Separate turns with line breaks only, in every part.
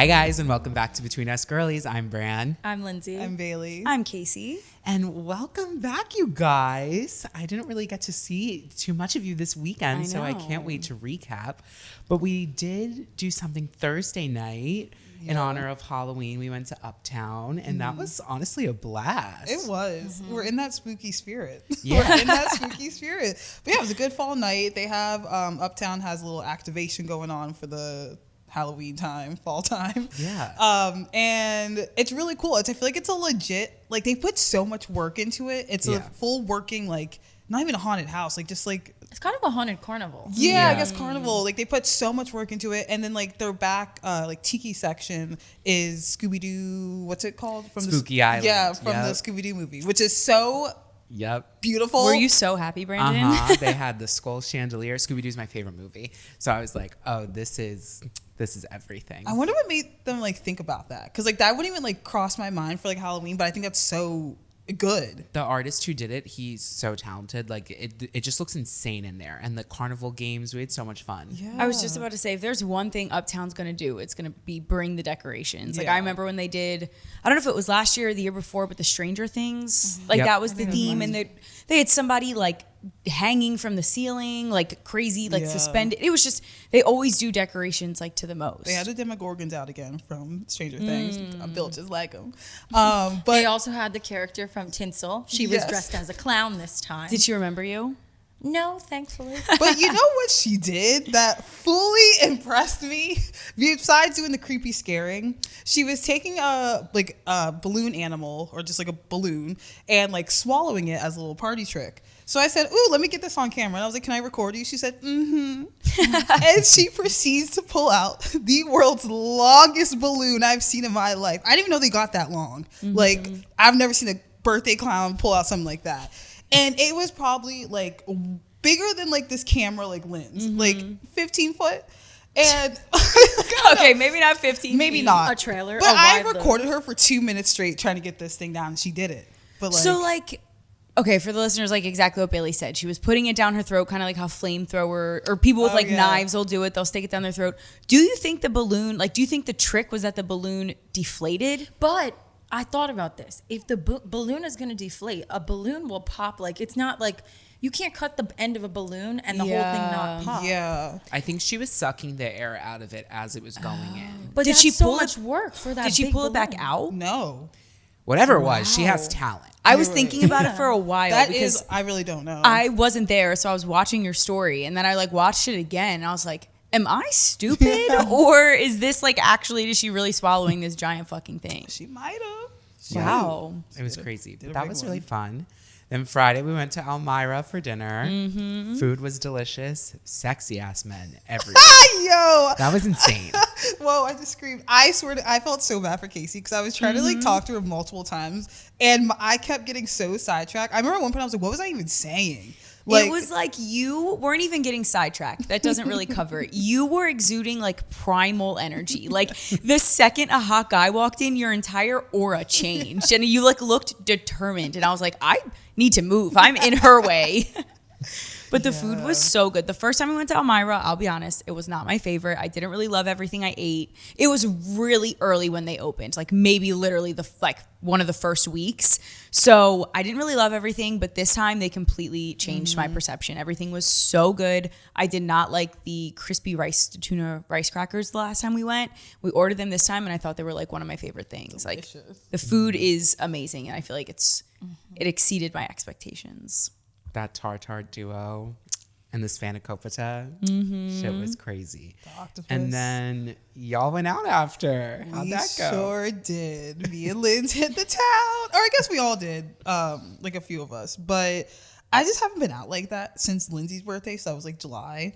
Hi guys, and welcome back to Between Us Girlies. I'm Bran.
I'm Lindsay.
I'm Bailey.
I'm Casey.
And welcome back, you guys. I didn't really get to see too much of you this weekend, so I can't wait to recap. But we did do something Thursday night in honor of Halloween. We went to Uptown, and that was honestly a blast.
It was. We're in that spooky spirit.
Yeah.
We're in that spooky spirit. But yeah, it was a good fall night. They have, Uptown has a little activation going on for the Halloween time, fall time.
Yeah.
And it's really cool. I feel like it's a legit, like they put so much work into it. It's a full working, like, not even a haunted house, like just like
It's kind of a haunted carnival.
yeah, I guess carnival. Like they put so much work into it, and then like their back, like tiki section is Scooby Doo. What's it called? From
Spooky Island.
Yeah, from the Scooby Doo movie, which is so beautiful.
Were you so happy, Brandon?
They had the skull chandelier. Scooby Doo's my favorite movie, so I was like, oh, this is everything.
I wonder what made them like think about that, because like that wouldn't even like cross my mind for like Halloween, but I think that's so good.
The artist who did it, he's so talented. Like it just looks insane in there. And the carnival games, we had so much fun.
Yeah.
I was just about to say, if there's one thing Uptown's going to do, it's going to be bring the decorations. Like I remember when they did, I don't know if it was last year or the year before, but the Stranger Things, like that was the theme. And they had somebody like hanging from the ceiling, like crazy, like suspended. It was just, they always do decorations like to the most.
They had the Demogorgons out again from Stranger Things. I built just like them. But
They also had the character from Tinsel. She was dressed as a clown this time.
Did she remember you?
No, thankfully.
But you know what she did that fully impressed me? Besides doing the creepy scaring, she was taking a balloon animal, or just like a balloon, and like swallowing it as a little party trick. So I said, ooh, let me get this on camera. And I was like, can I record you? She said, mm-hmm. And she proceeds to pull out the world's longest balloon I've seen in my life. I didn't even know they got that long. Like, I've never seen a birthday clown pull out something like that. And it was probably like bigger than like this camera like lens, like 15 foot. And
okay, maybe not 15
maybe
feet.
not
A trailer.
But I recorded her for 2 minutes straight trying to get this thing down, and she did it. But like,
So like, okay, for the listeners, like exactly what Bailey said. She was putting it down her throat, kind of like how flamethrower or people with knives will do it. They'll stick it down their throat. Do you think the balloon, like, do you think the trick was that the balloon deflated?
But I thought about this. If the balloon is going to deflate, a balloon will pop. Like, it's not like you can't cut the end of a balloon and the whole thing not pop.
yeah.
I think she was sucking the air out of it as it was going in.
But
Did
that's
she
so
pull
much
it-
work for that.
Did she
big
pull it back
balloon.
out?
No.
Whatever it was, she has talent.
I was thinking about it for a while
That
because
is, I really don't know.
I wasn't there, so I was watching your story, and then I like watched it again, and I was like, am I stupid? Or is this like actually, is she really swallowing this giant fucking thing?
She might have.
Wow.
It was crazy.
did
But
a
that
big
was
one.
really fun. Then Friday we went to Elmira for dinner. Food was delicious. Sexy ass men everywhere.
Yo.
That was insane.
Whoa, I just screamed. I swear I felt so bad for Casey because I was trying to like talk to her multiple times, and I kept getting so sidetracked. I remember at one point I was like, what was I even saying? Like,
it was like you weren't even getting sidetracked. That doesn't really cover it. You were exuding like primal energy. Like the second a hot guy walked in, your entire aura changed, and you like looked determined. And I was like, I need to move. I'm in her way. But the food was so good. The first time we went to Elmira, I'll be honest, it was not my favorite. I didn't really love everything I ate. It was really early when they opened, like maybe literally one of the first weeks. So I didn't really love everything, but this time they completely changed my perception. Everything was so good. I did not like the crispy tuna rice crackers the last time we went. We ordered them this time, and I thought they were like one of my favorite things.
delicious.
Like the food is amazing, and I feel like it exceeded my expectations.
That tartar duo and the spanakopita. Shit was crazy.
The octopus.
And then y'all went out after. How'd
we
that go?
sure did. Me and Linz hit the town. Or I guess we all did, like a few of us. But I just haven't been out like that since Lindsay's birthday, so that was like July.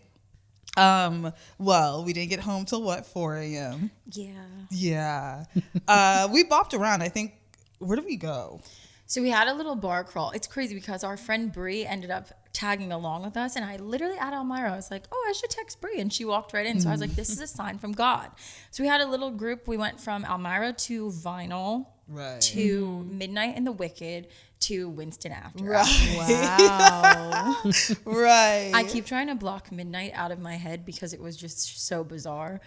Well, we didn't get home till what, 4 a.m.? Yeah. We bopped around. I think, where did we go?
So we had a little bar crawl. It's crazy because our friend Bree ended up tagging along with us, and I literally at Elmira, I was like, oh, I should text Bree, and she walked right in. So I was like, this is a sign from God. So we had a little group. We went from Elmira to Vinyl
Right.
to Midnight in the Wicked to Winston after.
Right.
Wow.
Right.
I keep trying to block midnight out of my head because it was just so bizarre.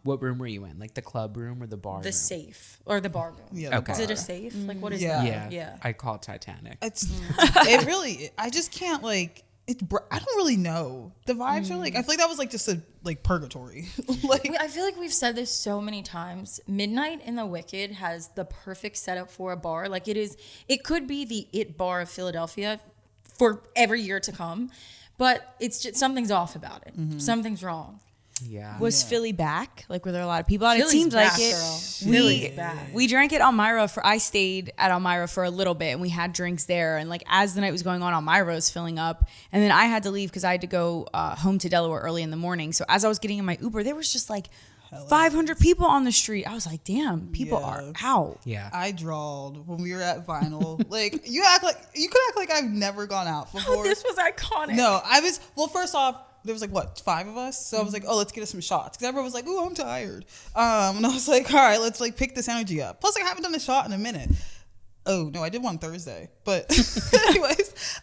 What room were you in? Like the club room or the bar
The
room?
safe or the bar room.
Yeah, the
Okay.
Is it
bar.
a safe? Like what is
Yeah.
that?
Yeah. I call it Titanic.
It really, I just can't like, I don't really know. The vibes are like, I feel like that was like just a like purgatory. Like,
I feel like we've said this so many times. Midnight in the Wicked has the perfect setup for a bar. Like it could be the it bar of Philadelphia for every year to come, but it's just something's off about it. Something's wrong.
Yeah.
Was Philly back? Like, were there a lot of people out?
Philly's
It seemed like
back,
it.
girl. Philly's back.
We drank at Elmira I stayed at Elmira for a little bit and we had drinks there. And like, as the night was going on, Elmira was filling up. And then I had to leave because I had to go home to Delaware early in the morning. So as I was getting in my Uber, there was just like 500 people on the street. I was like, damn, people are out.
Yeah.
I drawled when we were at Vinyl. Like, you could act like I've never gone out before.
This was iconic.
No, well, first off, there was like what, 5 of us, so I was like, oh, let's get us some shots, because everyone was like, oh, I'm tired, and I was like, all right, let's like pick this energy up. Plus, like, I haven't done a shot in a minute. Oh no, I did one Thursday, but anyways,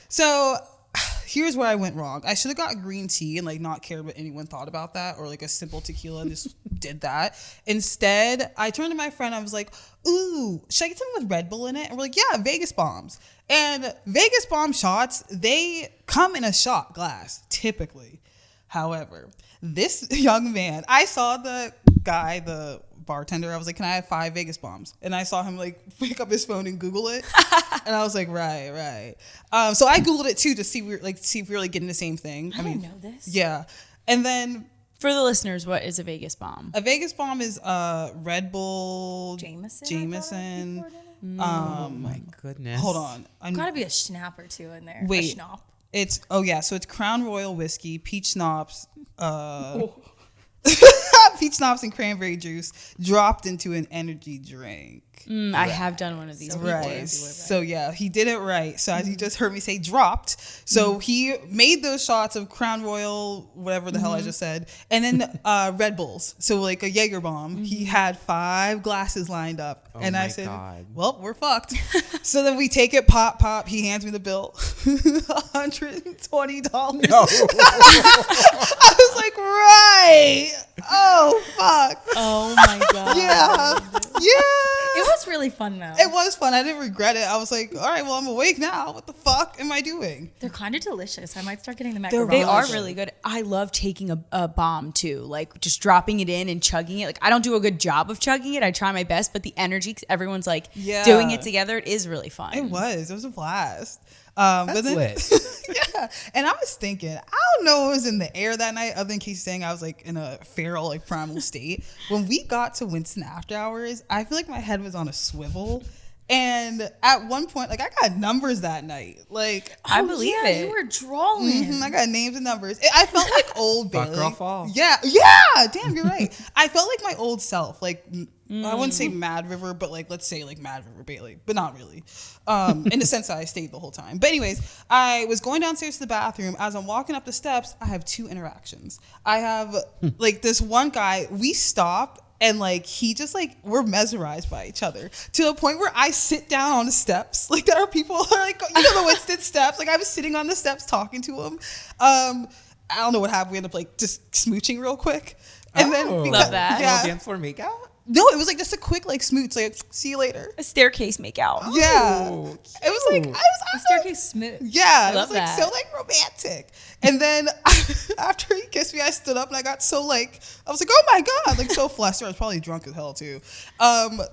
so here's where I went wrong. I should have got green tea and like not cared what anyone thought about that, or like a simple tequila and just did that. Instead, I turned to my friend. I was like, ooh, should I get something with Red Bull in it? And we're like, yeah, Vegas bombs. And Vegas bomb shots, they come in a shot glass typically. However, this young man, I saw the guy, the bartender, I was like, can I have 5 Vegas bombs? And I saw him like pick up his phone and Google it. And I was like, right. So I Googled it too to see if we were like getting the same thing.
I didn't know this.
Yeah. And then
For the listeners, what is a Vegas bomb?
a Vegas bomb is Red Bull,
Jameson.
Oh my goodness.
Hold on.
Gotta be a schnapp or two in there.
Wait.
A schnapp.
So it's Crown Royal whiskey, peach schnapps, peach schnapps and cranberry juice dropped into an energy drink.
I have done one of these before.
Right. So yeah, he did it right. So as you just heard me say, dropped. So he made those shots of Crown Royal, whatever the hell I just said, and then Red Bulls. So like a Jaeger bomb. He had 5 glasses lined up, and I said, "Well, we're fucked." So then we take it, pop. He hands me the bill, $120.
No.
I was like, right. Oh fuck.
Oh my god.
Yeah.
It was really fun though.
It was fun. I didn't regret it. I was like, all right, well, I'm awake now. What the fuck am I doing?
They're kind of delicious. I might start getting the
They
macaroni.
are really good. I love taking a bomb too, like just dropping it in and chugging it. Like I don't do a good job of chugging it. I try my best, but the energy, 'cause everyone's like doing it together. It is really fun.
It was a blast. But then,
lit.
yeah. And I was thinking, I don't know what was in the air that night, other than Casey saying I was like in a feral, like primal state. When we got to Winston after hours, I feel like my head was on a swivel. And at one point, like I got numbers that night. Like
I believe it.
You were drawing.
I got names and numbers. I felt like old
Fuck
Bailey.
girl fall.
Yeah. Damn, you're right. I felt like my old self. Like I wouldn't say Mad River, but like let's say like Mad River Bailey, but not really. In the sense that I stayed the whole time. But anyways, I was going downstairs to the bathroom. As I'm walking up the steps, I have 2 interactions. I have like this one guy. We stop. And like he just like we're mesmerized by each other to the point where I sit down on the steps. Like there are people who are like the Winston steps. Like I was sitting on the steps talking to him. I don't know what happened. We ended up like just smooching real quick. And then
love that.
Yeah.
Dance floor makeout?
No, it was like just a quick like smooch. Like see you later.
A staircase makeout.
Yeah.
Oh,
It was like
cute.
A staircase smooth.
Yeah, it
love
was like
that.
so like romantic. And then after he kissed me, I stood up and I got so like I was like, oh my god, like so flustered. I was probably drunk as hell too.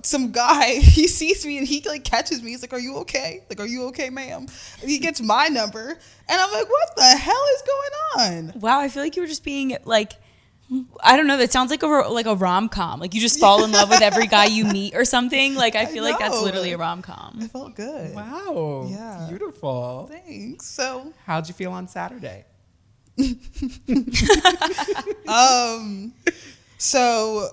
Some guy he sees me and he like catches me. He's like, are you okay? Like, are you okay, ma'am? And he gets my number and I'm like, what the hell is going on?
Wow, I feel like you were just being like, I don't know. That sounds like a rom-com. Like you just fall in love with every guy you meet or something. Like I feel like that's
know.
literally a rom-com.
I felt good.
Wow.
Yeah.
Beautiful.
Thanks. So
How'd you feel on Saturday?
So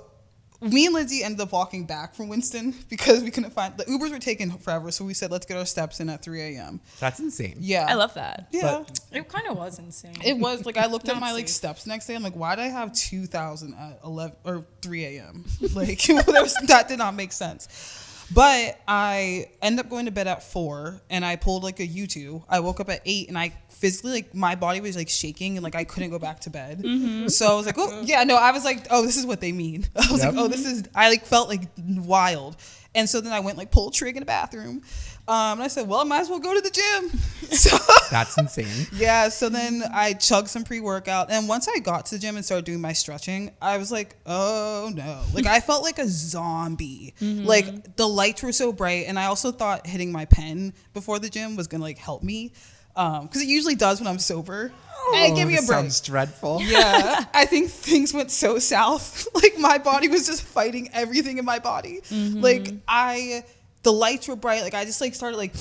me and Lindsay ended up walking back from Winston because we couldn't find the Ubers were taking forever. So we said, let's get our steps in at 3 a.m.
That's insane.
Yeah.
I love that.
Yeah.
It kind of was insane.
It was like I looked at
Not
my like
safe.
steps next day. I'm like, why did I have 2,000 at 11 or 3 a.m.? Like that did not make sense. But I ended up going to bed at 4 and I pulled like a U2. I woke up at 8 and I physically, like, my body was like shaking and like I couldn't go back to bed. So I was like, oh yeah, no, I was like, oh, this is what they mean. I was like, oh, I like felt like wild. And so then I went like pulled trig in the bathroom. And I said, well, I might as well go to the gym. So
That's insane.
yeah, so then I chugged some pre-workout. And once I got to the gym and started doing my stretching, I was like, oh no. Like I felt like a zombie. Like the lights were so bright. And I also thought hitting my pen before the gym was going to like help me. Because it usually does when I'm sober. Hey, give me a
this
break.
Sounds dreadful.
Yeah, I think things went so south. Like my body was just fighting everything in my body. Like the lights were bright. Like I just like started like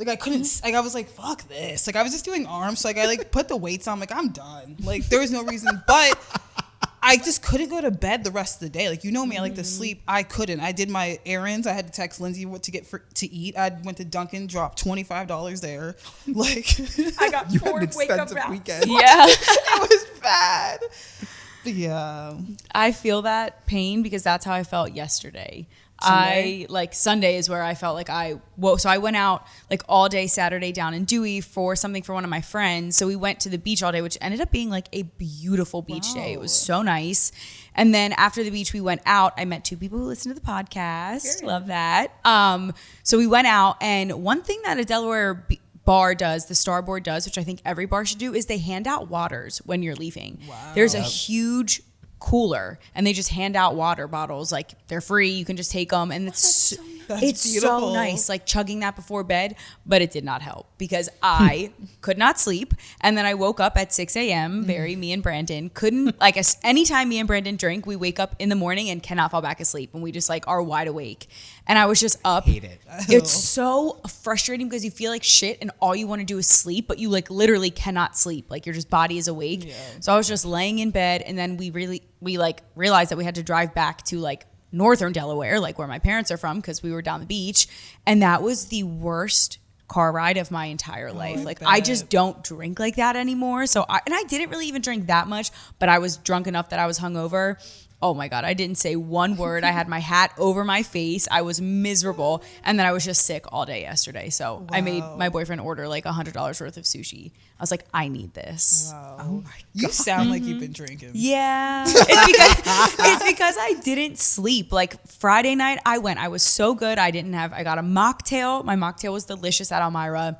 I couldn't, like I was like, fuck this. Like I was just doing arms. So like I like put the weights on. Like I'm done. Like there was no reason, but I just couldn't go to bed the rest of the day. Like, you know me, I like to sleep. I couldn't. I did my errands. I had to text Lindsay what to get to eat. I went to Dunkin', dropped $25 there. Like
I got
You
4
had an
wake up
expensive
rounds.
weekend.
Yeah.
it was bad. But yeah.
I feel that pain because that's how I felt yesterday.
Sunday?
Sunday is where I felt like so I went out like all day Saturday down in Dewey for something for one of my friends. So we went to the beach all day, which ended up being like a beautiful beach day. It was so nice. And then after the beach, we went out. I met 2 people who listen to the podcast. Love that. So we went out, and one thing that a Delaware bar does, the Starboard does, which I think every bar should do, is they hand out waters when you're leaving. Wow. There's a huge cooler and they just hand out water bottles. Like they're free, you can just take them, and it's so nice, like chugging that before bed. But it did not help because I could not sleep, and then I woke up at 6 a.m. Me and Brandon couldn't, like, anytime me and Brandon drink, we wake up in the morning and cannot fall back asleep, and we just like are wide awake. And I was just up.
Hate it.
It's so frustrating because you feel like shit and all you want to do is sleep, but you like literally cannot sleep. Like your just body is awake. Yeah. So I was just laying in bed, and then we like realized that we had to drive back to like northern Delaware, like where my parents are from, because we were down the beach, and that was the worst car ride of my entire life. I just don't drink like that anymore. So I didn't really even drink that much, but I was drunk enough that I was hungover. Oh my God, I didn't say one word. I had my hat over my face. I was miserable. And then I was just sick all day yesterday. So I made my boyfriend order like $100 worth of sushi. I was like, I need this.
Wow. Oh my God. You sound like you've been drinking.
Yeah. It's because I didn't sleep. Like Friday night I was so good. I got a mocktail. My mocktail was delicious at Elmira.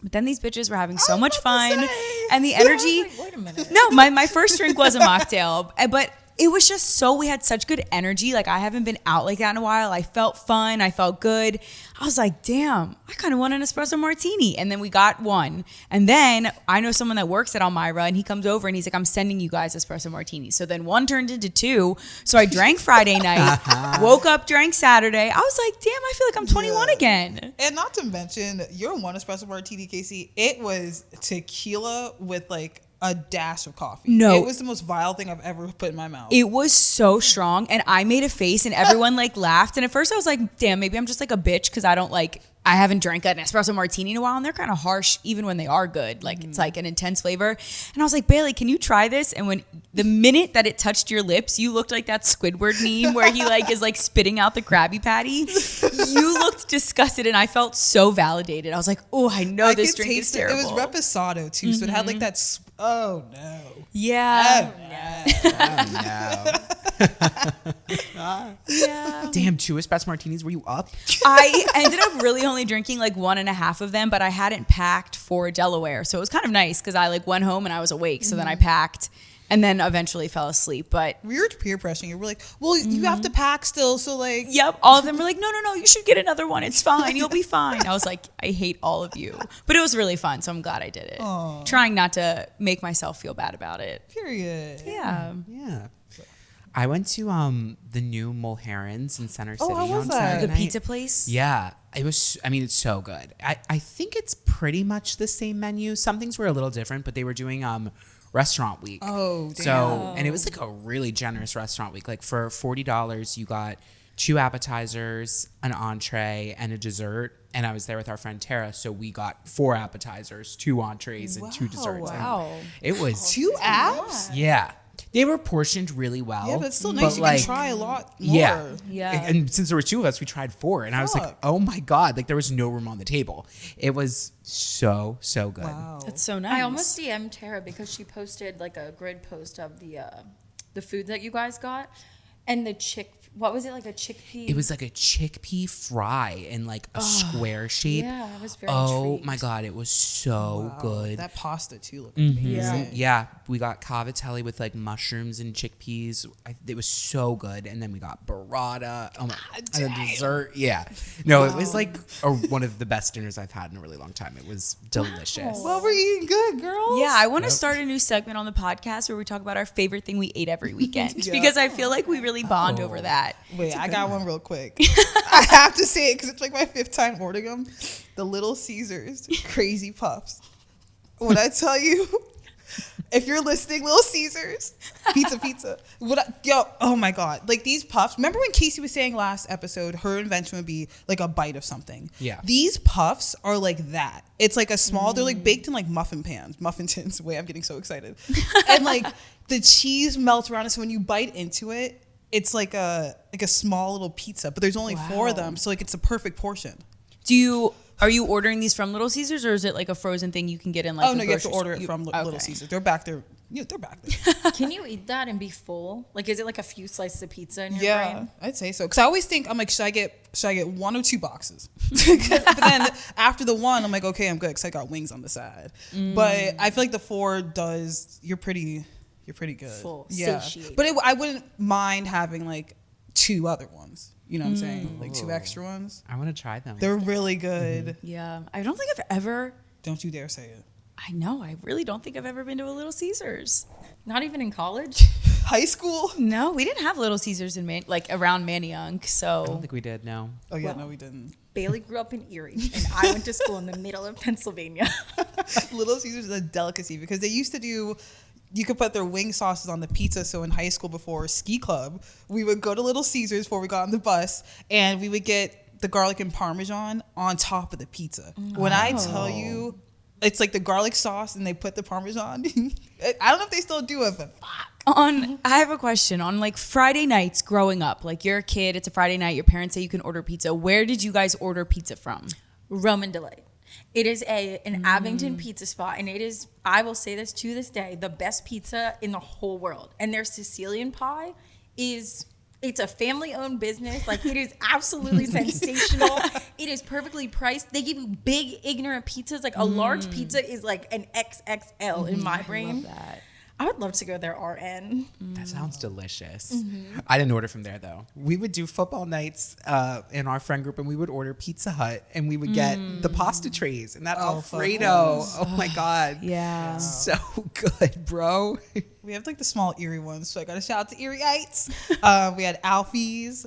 But then these bitches were having so much fun. And the energy.
Like, wait a minute.
No, my first drink was a mocktail. But it was just we had such good energy. Like I haven't been out like that in a while. I felt fun. I felt good. I was like, damn, I kind of want an espresso martini. And then we got one. And then I know someone that works at Elmira, and he comes over and he's like, I'm sending you guys espresso martinis. So then one turned into 2. So I drank Friday night, woke up, drank Saturday. I was like, damn, I feel like I'm 21 again.
And not to mention, your one espresso martini, Casey, it was tequila with like a dash of coffee.
No.
It was the most vile thing I've ever put in my mouth.
It was so strong, and I made a face, and everyone like laughed. And at first I was like, damn, maybe I'm just like a bitch because I haven't drank an espresso martini in a while, and they're kind of harsh even when they are good. Like it's like an intense flavor. And I was like, Bailey, can you try this? And when the minute that it touched your lips, you looked like that Squidward meme where he like is like spitting out the Krabby Patty. You looked disgusted, and I felt so validated. I was like, oh, I know this drink is terrible.
It was reposado too, so it had like that. Oh no.
Yeah.
Yeah. Damn, 2 espresso martinis. Were you up?
I ended up really only drinking like 1.5 of them, but I hadn't packed for Delaware. So it was kind of nice because I like went home and I was awake. So then I packed and then eventually fell asleep. But
we were peer pressuring. You were like, well, you have to pack still. So like,
yep. All of them were like, no, you should get another one. It's fine. You'll be fine. I was like, I hate all of you. But it was really fun. So I'm glad I did it. Aww. Trying not to make myself feel bad about it.
Period.
Yeah.
Yeah. I went to the new Mulherrins in Center City
how was
on
that?
Saturday
The
night.
pizza place?
Yeah. It was, I mean, it's so good. I think it's pretty much the same menu. Some things were a little different, but they were doing restaurant week.
Oh, damn.
So, and it was like a really generous restaurant week. Like for $40, you got 2 appetizers, an entree, and a dessert. And I was there with our friend Tara, so we got 4 appetizers, 2 entrees, and 2 desserts.
Wow.
And it was
2 apps?
Yeah. They were portioned really well.
Yeah, but it's still nice. You can try a lot more.
Yeah. And since there were 2 of us, we tried 4. And I was like, oh my God, like there was no room on the table. It was so good.
Wow.
That's so nice.
I almost DM'd Tara because she posted like a grid post of the food that you guys got. And what was it, like a chickpea?
It was like a chickpea fry in like a square shape.
Yeah, I was very
Oh
intrigued.
my God, it was so good.
That pasta too looked amazing.
Yeah, we got cavatelli with like mushrooms and chickpeas. It was so good. And then we got burrata. Oh my, and a dessert. Yeah. No, it was like one of the best dinners I've had in a really long time. It was delicious.
Well, we're eating good, girls.
Yeah, I want to start a new segment on the podcast where we talk about our favorite thing we ate every weekend because I feel like we really bond over that.
Wait, I got one real quick. I have to say it because it's like my 5th time ordering them. The Little Caesars Crazy Puffs. When I tell you, if you're listening, Little Caesars, pizza. Oh my God. Like these puffs. Remember when Casey was saying last episode, her invention would be like a bite of something?
Yeah.
These puffs are like that. It's like a small, they're like baked in like muffin tins. Wait, I'm getting so excited. And like the cheese melts around it. So when you bite into it, it's like a small little pizza, but there's only 4 of them, so like it's a perfect portion.
Are you ordering these from Little Caesars, or is it like a frozen thing you can get in like?
Oh no, you have to order it from Little Caesars. They're back there. Yeah, they're back there.
Can you eat that and be full? Like, is it like a few slices of pizza in your
Yeah,
brain?
I'd say so. Because I always think I'm like, should I get 1 or 2 boxes? But then after the 1, I'm like, okay, I'm good because I got wings on the side. But I feel like the 4 does. You're pretty good.
Full,
yeah.
satiated.
But I wouldn't mind having like 2 other ones. You know what I'm saying? Like 2 extra ones.
I want to try them.
They're really good.
Yeah, I don't think I've ever.
Don't you dare say it.
I know. I really don't think I've ever been to a Little Caesars.
Not even in college?
High school?
No, we didn't have Little Caesars in around Manayunk,
I don't
so
think we did, no.
Oh yeah,
Well,
no, we didn't.
Bailey grew up in Erie, and I went to school in the middle of Pennsylvania.
Little Caesars is a delicacy because they used to do. You could put their wing sauces on the pizza. So in high school before ski club, we would go to Little Caesars before we got on the bus, and we would get the garlic and Parmesan on top of the pizza. When I tell you, it's like the garlic sauce and they put the Parmesan. I don't know if they still do it, but
I have a question. On like Friday nights growing up, like you're a kid, it's a Friday night, your parents say you can order pizza. Where did you guys order pizza from?
Roman Delight. It is an Abington pizza spot, and it is, I will say this to this day, the best pizza in the whole world. And their Sicilian pie it's a family-owned business. Like, it is absolutely sensational. It is perfectly priced. They give you big, ignorant pizzas. Like, a large pizza is like an XXL in my brain.
I love that.
I would love to go there, RN.
That sounds delicious. I didn't order from there though. We would do football nights in our friend group, and we would order Pizza Hut, and we would get the pasta trays and that Alfredo. Oh my God.
Yeah.
So good, bro.
we have like the small Erie ones. So I got to shout out to Erieites. We had Alfie's,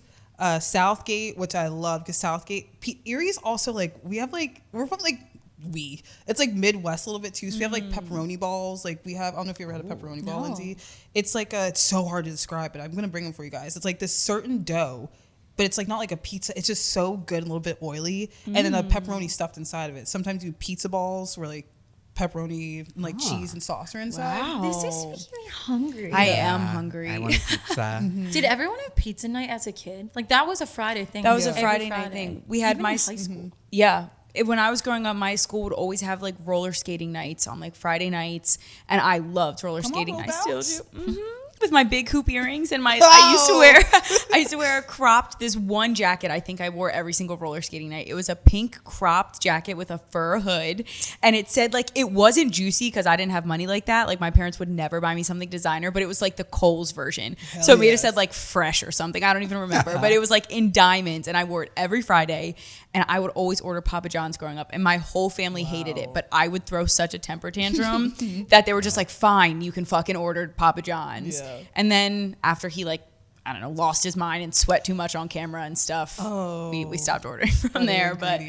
Southgate, which I love because Southgate. Erie's also like, we're from like, it's like Midwest a little bit too. So we have like pepperoni balls. Like I don't know if you ever had a pepperoni ball, Lindsay. It's like it's so hard to describe it. I'm gonna bring them for you guys. It's like this certain dough, but it's like not like a pizza. It's just so good and a little bit oily, and then a pepperoni stuffed inside of it. Sometimes you do pizza balls where like pepperoni and like cheese and sauce are inside.
Wow.
This is making me hungry.
I am hungry.
I want a pizza.
Did everyone have pizza night as a kid? Like, that was a Friday thing.
That was a
Every
Friday night thing. We had
Even in high school.
Yeah. When I was growing up, my school would always have like roller skating nights on like Friday nights, and I loved roller skating.
roll
I still
bounce.
do. With my big hoop earrings and I used to wear a cropped, this one jacket I think I wore every single roller skating night. It was a pink cropped jacket with a fur hood, and it said like, it wasn't juicy because I didn't have money like that. Like, my parents would never buy me something designer, but it was like the Kohl's version. So it may have said like fresh or something. I don't even remember, but it was like in diamonds, and I wore it every Friday, and I would always order Papa John's growing up, and my whole family hated it, but I would throw such a temper tantrum that they were just like, fine, you can fucking order Papa John's. Yeah. And then after he like, I don't know, lost his mind and sweat too much on camera and stuff, we stopped ordering from there. But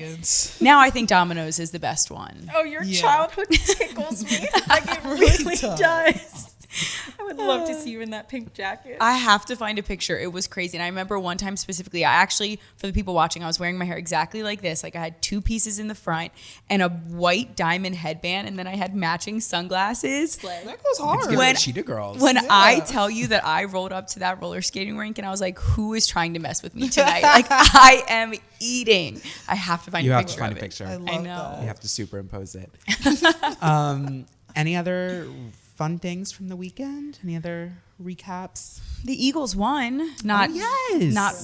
now I think Domino's is the best one.
Oh, your childhood tickles me. Like, it really does. I would love to see you in that pink jacket.
I have to find a picture. It was crazy. And I remember one time specifically, I actually, for the people watching, I was wearing my hair exactly like this. Like I had 2 pieces in the front and a white diamond headband. And then I had matching sunglasses.
That goes hard.
Give it
When-
to Cheetah Girls.
When I tell you that I rolled up to that roller skating rink and I was like, who is trying to mess with me tonight? Like I am eating. I have to find
you
a
have
picture
to find
of
a
it.
picture.
I love
I know.
that.
You have to superimpose it. Any other fun things from the weekend? Any other recaps?
The Eagles won. Not
yes.
not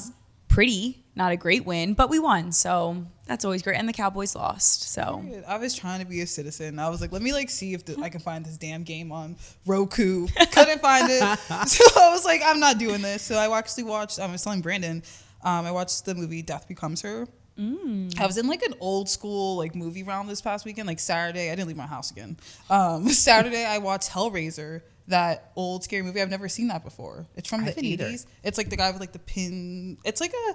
pretty, not a great win, but we won. So that's always great. And the Cowboys lost. So
I was trying to be a citizen. I was like, let me see if I can find this damn game on Roku. Couldn't find it. So I was like, I'm not doing this. So I actually watched, I was telling Brandon, I watched the movie Death Becomes Her. I was in like an old school like movie round this past weekend, like Saturday. I didn't leave my house again. Saturday I watched Hellraiser, that old scary movie. I've never seen that before. It's from the
haven't either.
80s. It's like the guy with like the pin. It's like a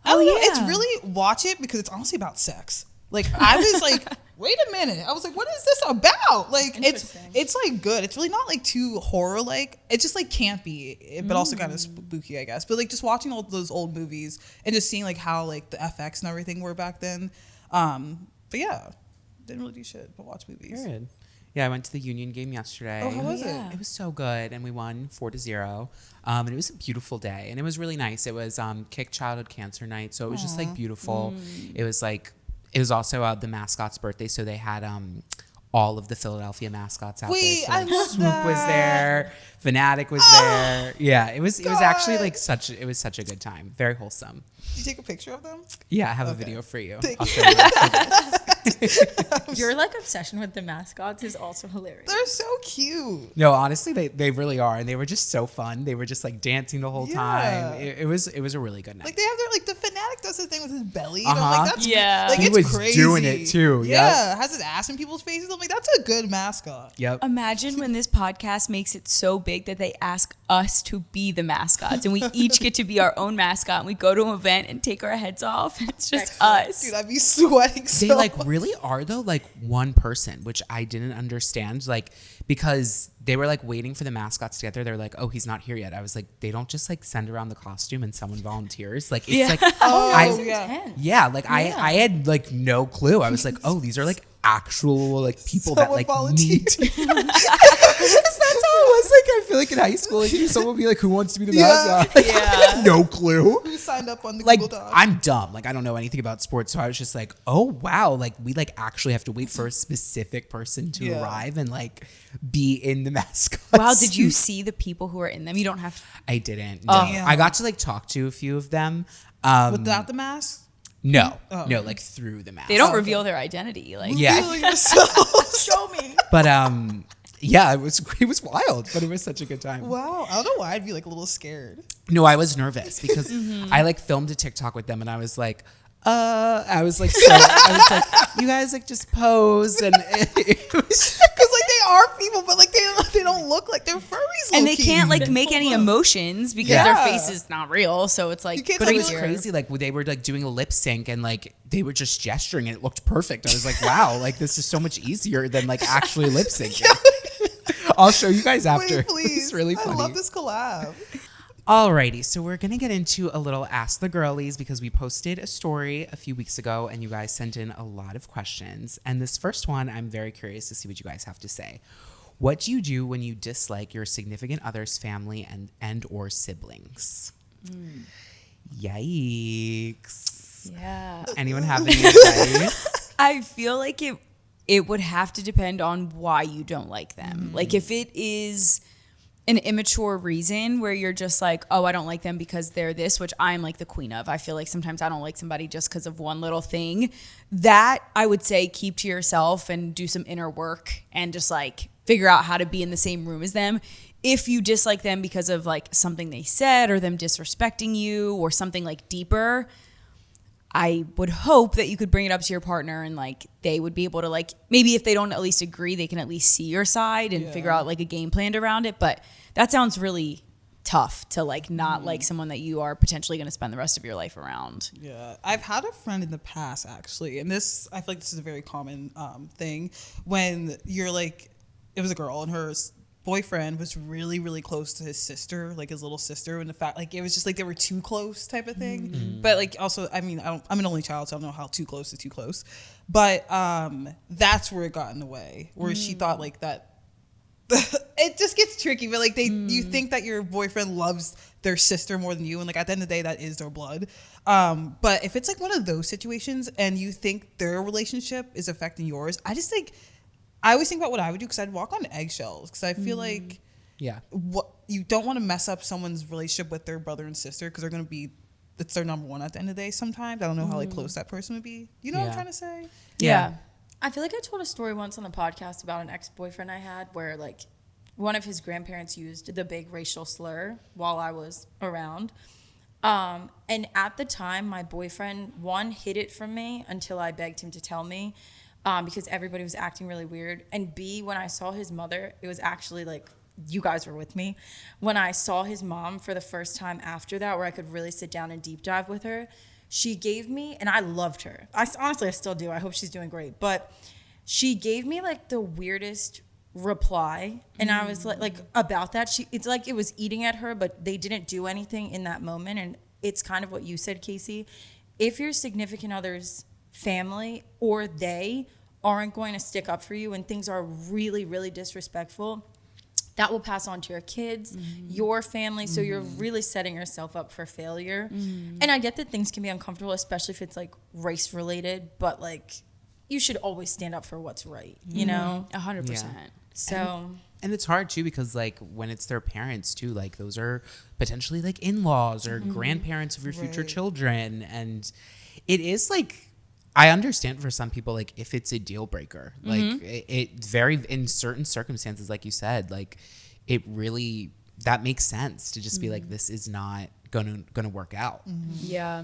Oh,
know.
yeah.
It's really, watch it because it's honestly about sex. Like I was like, wait a minute. I was like, what is this about? Like it's like good. It's really not like too horror like. It's just like campy, but also kind of spooky, I guess. But like just watching all those old movies and just seeing like how like the FX and everything were back then. But yeah, didn't really do shit but watch movies.
Good. Yeah, I went to the Union game yesterday.
Oh, how was it?
It was so good, and we won 4-0. And it was a beautiful day, and it was really nice. It was Kick Childhood Cancer Night, so it was just like beautiful. It was like it was also the mascot's birthday, so they had all of the Philadelphia mascots out there. So,
I love
Swoop
that.
was there, Fanatic was there. Yeah, it was actually like such a good time. Very wholesome.
Did you take a picture of them?
Yeah, I have a video for you.
Thank
I'll show you.
Your like obsession with the mascots is also hilarious.
They're so cute.
No, honestly, they really are, and they were just so fun. They were just like dancing the whole time. It was a really good night.
Like they have their like the Fanatic does his thing with his belly. And I'm like, that's
Yeah.
like
He
it's
was
crazy.
doing it too,
Yeah, has his ass in people's faces. I'm like, that's a good mascot.
Yep.
imagine when this podcast makes it so big that they ask us to be the mascots and we each get to be our own mascot and we go to an event and take our heads off. It's just us.
Dude, I'd be sweating so
They like
hard.
really are though like one person, which I didn't understand. Like because they were like waiting for the mascots together. They're like, oh, he's not here yet. I was like, they don't just like send around the costume and someone volunteers. Like it's
Yeah.
like
Oh,
yeah. Like I had like no clue. I was like, oh, these are like actual like people that
Someone
like
volunteered.
need. That's how it was. Like I feel like in high school, like someone would be like, who wants to be the
Yeah.
mascot? Like, I had no clue.
Who signed up on the
Like
Google Doc?
I'm dumb. Like I don't know anything about sports, so I was just like, oh wow, like we like actually have to wait for a specific person to
Yeah.
arrive and like be in the mascot.
Wow, did you see the people who are in them? You don't have to.
I didn't. No.
Damn.
I got to like talk to a few of them.
Without the mask?
No,
Oh.
no, like through the mask.
They don't
okay.
reveal their identity. Like
Yeah.
Reveal yourself.
Show me.
But yeah, it was wild, but it was such a good time.
Wow. I don't know why I'd be like a little scared.
No, I was nervous because I like filmed a TikTok with them and I was like, I was like, you guys like just pose and it was
Because like they are people, but like they don't look like they're furries.
and they
low-key.
can't like make any emotions because
Yeah.
their face is not real. So it's like
You can't
But it was
Like-
crazy. Like they were like doing a lip sync and like they were just gesturing and it looked perfect. I was like, wow, like this is so much easier than like actually lip syncing. I'll show you guys after.
Wait, please.
It's really funny.
I love this collab.
Alrighty, so we're gonna get into a little Ask the Girlies because we posted a story a few weeks ago and you guys sent in a lot of questions. And this first one, I'm very curious to see what you guys have to say. What do you do when you dislike your significant other's family and or siblings? Yikes.
yeah.
Anyone have any advice?
I feel like it would have to depend on why you don't like them. Like if it is an immature reason where you're just like, oh, I don't like them because they're this, which I'm like the queen of. I feel like sometimes I don't like somebody just because of one little thing. That I would say keep to yourself and do some inner work and just like figure out how to be in the same room as them. If you dislike them because of like something they said or them disrespecting you or something like deeper, I would hope that you could bring it up to your partner and like they would be able to like, maybe if they don't at least agree, they can at least see your side and figure out like a game plan around it. But that sounds really tough to like not like someone that you are potentially going to spend the rest of your life around.
Yeah, I've had a friend in the past actually, and this I feel like this is a very common thing when you're like, it was a girl and her boyfriend was really, really close to his sister, like his little sister, and the fact like it was just like they were too close type of thing. But like also, I mean, I'm an only child, so I don't know how too close is too close. But that's where it got in the way, where she thought like that. It just gets tricky, but like you think that your boyfriend loves their sister more than you, and like at the end of the day, that is their blood. But if it's like one of those situations, and you think their relationship is affecting yours, I always think about what I would do, because I'd walk on eggshells, because I feel like what you don't want to mess up someone's relationship with their brother and sister, because they're going to be, it's their number one at the end of the day sometimes. I don't know how like close that person would be. You know what I'm trying to say?
Yeah. I feel like I told a story once on the podcast about an ex-boyfriend I had where like one of his grandparents used the big racial slur while I was around. And at the time, my boyfriend, one, hid it from me until I begged him to tell me. Because everybody was acting really weird. And B, when I saw his mother, it was actually like, you guys were with me. When I saw his mom for the first time after that, where I could really sit down and deep dive with her, she gave me, and I loved her. Honestly, I still do. I hope she's doing great. But she gave me like the weirdest reply. And I was like about that. It's like it was eating at her, but they didn't do anything in that moment. And it's kind of what you said, Casey. If your significant other's family or they aren't going to stick up for you and things are really, really disrespectful, that will pass on to your kids, your family. So you're really setting yourself up for failure. And I get that things can be uncomfortable, especially if it's like race related, but like you should always stand up for what's right, you know?
100%.
Yeah.
So...
And it's hard too, because like when it's their parents too, like those are potentially like in-laws or grandparents of your future children. And it is like, I understand for some people, like if it's a deal breaker, like it very, in certain circumstances, like you said, like it really, that makes sense to just be like, this is not gonna work out.
Yeah.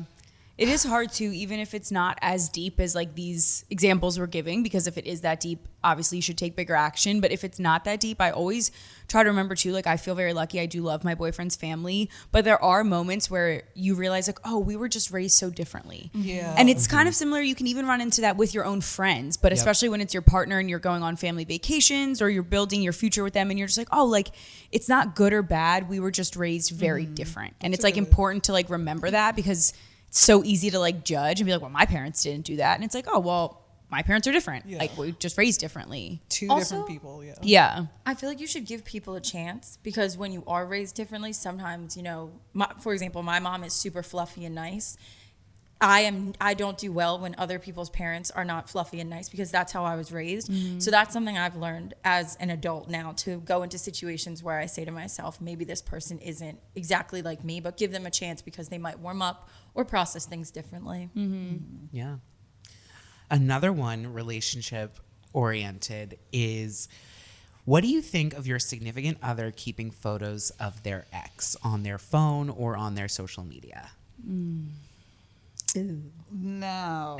It is hard to, even if it's not as deep as like these examples we're giving, because if it is that deep, obviously you should take bigger action. But if it's not that deep, I always try to remember too, like I feel very lucky. I do love my boyfriend's family, but there are moments where you realize like, oh, we were just raised so differently.
Yeah.
And it's kind of similar. You can even run into that with your own friends, but especially when it's your partner and you're going on family vacations or you're building your future with them and you're just like, oh, like it's not good or bad. We were just raised very different. And it's like important to like remember that, because it's so easy to like judge and be like, well, my parents didn't do that. And it's like, oh, well, my parents are different.
Yeah.
Like we just raised differently.
Two
Also,
different people.
Yeah.
I feel like you should give people a chance, because when you are raised differently, sometimes, you know, for example, my mom is super fluffy and nice. I don't do well when other people's parents are not fluffy and nice, because that's how I was raised. So that's something I've learned as an adult now, to go into situations where I say to myself, maybe this person isn't exactly like me, but give them a chance, because they might warm up or process things differently.
Yeah. Another one, relationship oriented, is what do you think of your significant other keeping photos of their ex on their phone or on their social media?
No.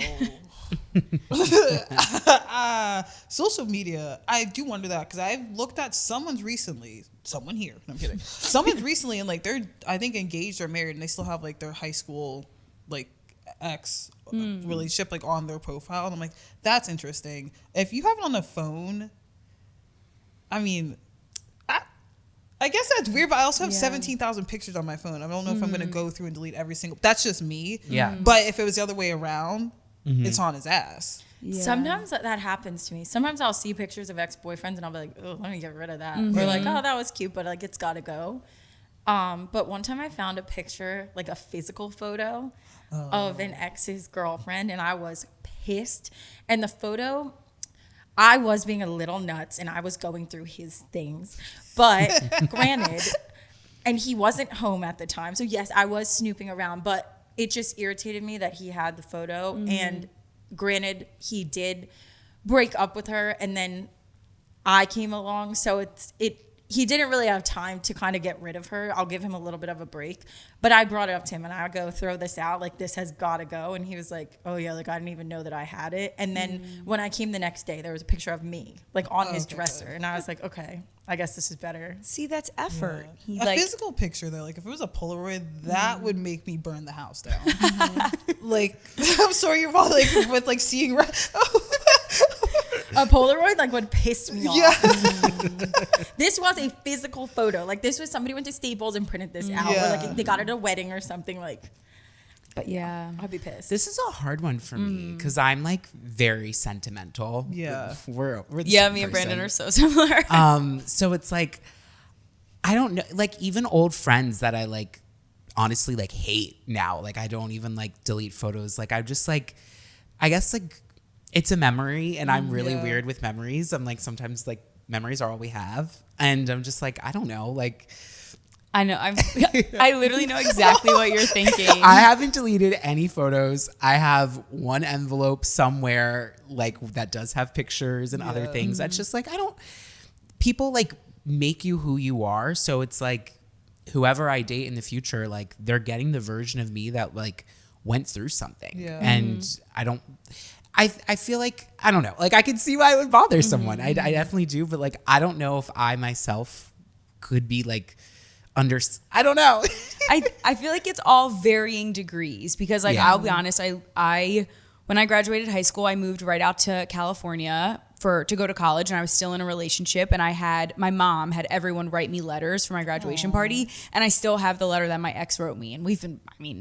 Social media, I do wonder that, because I've looked at someone's recently, someone here, no, I'm kidding. Someone's recently, and like they're, I think, engaged or married, and they still have like their high school like ex relationship like on their profile, and I'm like, that's interesting. If you have it on the phone, I mean, I guess that's weird, but I also have 17,000 pictures on my phone. I don't know if I'm going to go through and delete every single. That's just me.
Yeah.
But if it was the other way around, it's on his ass.
Yeah. Sometimes that happens to me. Sometimes I'll see pictures of ex-boyfriends and I'll be like, oh, let me get rid of that. Or like, oh, that was cute, but like it's got to go. But one time I found a picture, like a physical photo of an ex's girlfriend, and I was pissed. And the photo, I was being a little nuts and I was going through his things. But granted, and he wasn't home at the time. So yes, I was snooping around, but it just irritated me that he had the photo. And granted, he did break up with her, and then I came along. So he didn't really have time to kind of get rid of her. I'll give him a little bit of a break. But I brought it up to him and I go, throw this out. Like, this has got to go. And he was like, oh, yeah, like, I didn't even know that I had it. And then when I came the next day, there was a picture of me, like, on his dresser. And I was like, okay, I guess this is better.
See, that's effort.
Yeah. A physical picture, though, like, if it was a Polaroid, that would make me burn the house down. Like, I'm sorry, you're probably, like, with, like, seeing...
A Polaroid like would piss me off.
Yeah.
This was a physical photo. Like this was somebody went to Staples and printed this out, or like they got it at a wedding or something. Like, but
Yeah.
I'd be pissed.
This is a hard one for me because I'm like very sentimental.
Yeah.
We're the
Yeah,
same
me and
person.
Brandon are so similar.
So it's like, I don't know, like even old friends that I like honestly like hate now. Like I don't even like delete photos. Like I just like, I guess like it's a memory and I'm really weird with memories. I'm like, sometimes like memories are all we have. And I'm just like, I don't know, like.
I know. I literally know exactly what you're thinking.
I haven't deleted any photos. I have one envelope somewhere like that does have pictures and other things. That's just like, people like make you who you are. So it's like whoever I date in the future, like they're getting the version of me that like went through something. Yeah. And I feel like, I don't know, like I can see why it would bother someone. I definitely do. But like, I don't know if I myself could be like, I don't know.
I feel like it's all varying degrees because like I'll be honest, I when I graduated high school, I moved right out to California to go to college, and I was still in a relationship, and my mom had everyone write me letters for my graduation party, and I still have the letter that my ex wrote me, and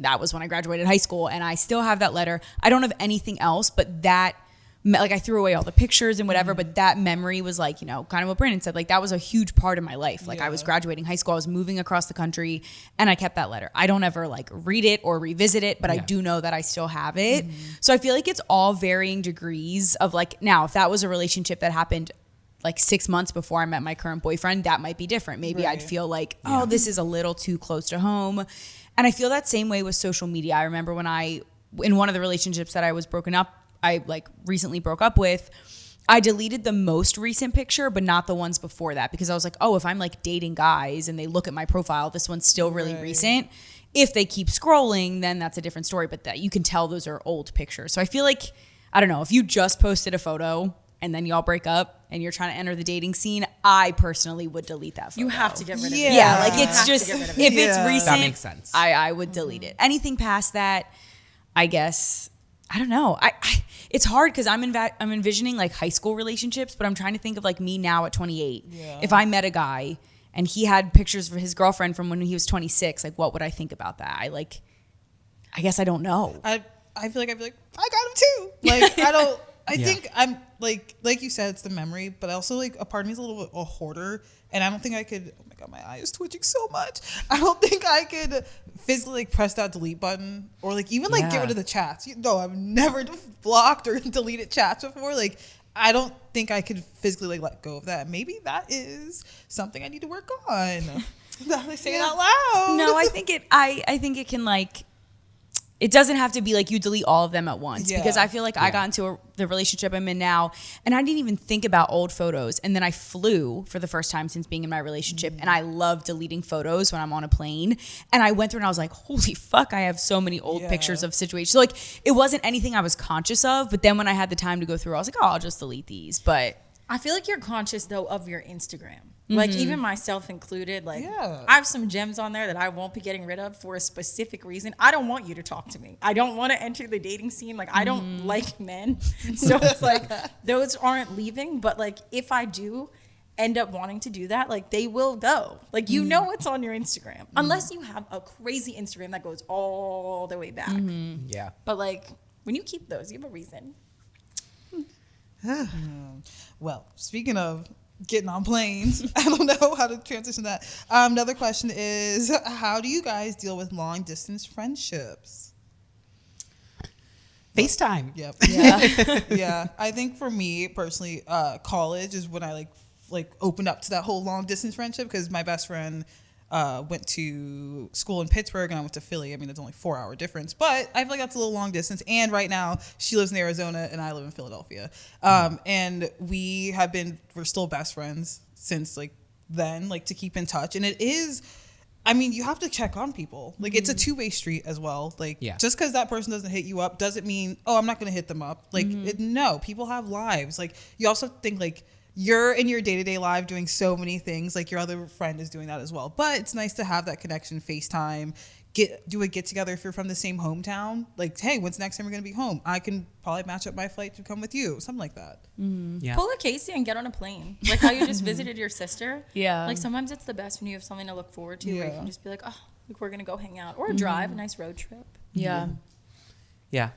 that was when I graduated high school, and I still have that letter. I don't have anything else but that. Like I threw away all the pictures and whatever, but that memory was like, kind of what Brandon said, like that was a huge part of my life. Like I was graduating high school, I was moving across the country, and I kept that letter. I don't ever like read it or revisit it, but I do know that I still have it. So I feel like it's all varying degrees of like, now if that was a relationship that happened like 6 months before I met my current boyfriend, that might be different. Maybe I'd feel like, oh, this is a little too close to home. And I feel that same way with social media. I remember when in one of the relationships that I was I like recently broke up with, I deleted the most recent picture, but not the ones before that, because I was like, oh, if I'm like dating guys and they look at my profile, this one's still really recent. If they keep scrolling, then that's a different story, but that you can tell those are old pictures. So I feel like, I don't know, if you just posted a photo and then y'all break up and you're trying to enter the dating scene, I personally would delete that photo.
You have to get rid of it.
Yeah, like it's just, if it's recent,
that makes sense.
I would delete it. Anything past that, I guess, I don't know. It's hard because I'm envisioning like high school relationships, but I'm trying to think of like me now at 28. Yeah. If I met a guy and he had pictures of his girlfriend from when he was 26, like what would I think about that? I guess I don't know.
I feel like I'd be like, I got him too. Like I don't. I think I'm like you said, it's the memory, but also like a part of me is a little bit a hoarder, and I don't think I could. Oh my god, my eye is twitching so much. I don't think I could physically like press that delete button or like even like get rid of the chats. I've never blocked or deleted chats before. Like I don't think I could physically like let go of that. Maybe that is something I need to work on. Now they say it out loud.
No, I think it can like. It doesn't have to be like you delete all of them at once, because I feel like I got into the relationship I'm in now and I didn't even think about old photos. And then I flew for the first time since being in my relationship, and I love deleting photos when I'm on a plane. And I went through and I was like, holy fuck, I have so many old pictures of situations. So like it wasn't anything I was conscious of, but then when I had the time to go through, I was like, oh, I'll just delete these. But
I feel like you're conscious though of your Instagram. Like even myself included, like I have some gems on there that I won't be getting rid of for a specific reason. I don't want you to talk to me. I don't want to enter the dating scene. Like I don't like men. So it's like those aren't leaving. But like if I do end up wanting to do that, like they will go. Like you know what's on your Instagram. Unless you have a crazy Instagram that goes all the way back.
Yeah.
But like when you keep those, you have a reason.
Well, speaking of getting on planes, I don't know how to transition that. Another question is, how do you guys deal with long distance friendships?
FaceTime.
Yep. Yeah. Yeah. I think for me personally, college is when I like opened up to that whole long distance friendship, because my best friend went to school in Pittsburgh and I went to Philly. I mean, it's only 4-hour difference, but I feel like that's a little long distance. And right now she lives in Arizona and I live in Philadelphia. And we're still best friends since like then, like to keep in touch. And it is, I mean, you have to check on people. Like it's a two-way street as well. Like just because that person doesn't hit you up doesn't mean, oh, I'm not going to hit them up. Like no, people have lives. Like you also think like, you're in your day-to-day life doing so many things, like your other friend is doing that as well. But it's nice to have that connection, FaceTime, do a get together if you're from the same hometown. Like, hey, when's the next time we're gonna be home? I can probably match up my flight to come with you, something like that.
Yeah.
Pull a Casey and get on a plane. Like how you just visited your sister.
Yeah.
Like sometimes it's the best when you have something to look forward to where you
Yeah.
can just be like, oh, like we're gonna go hang out or drive a nice road trip.
Yeah.
Yeah,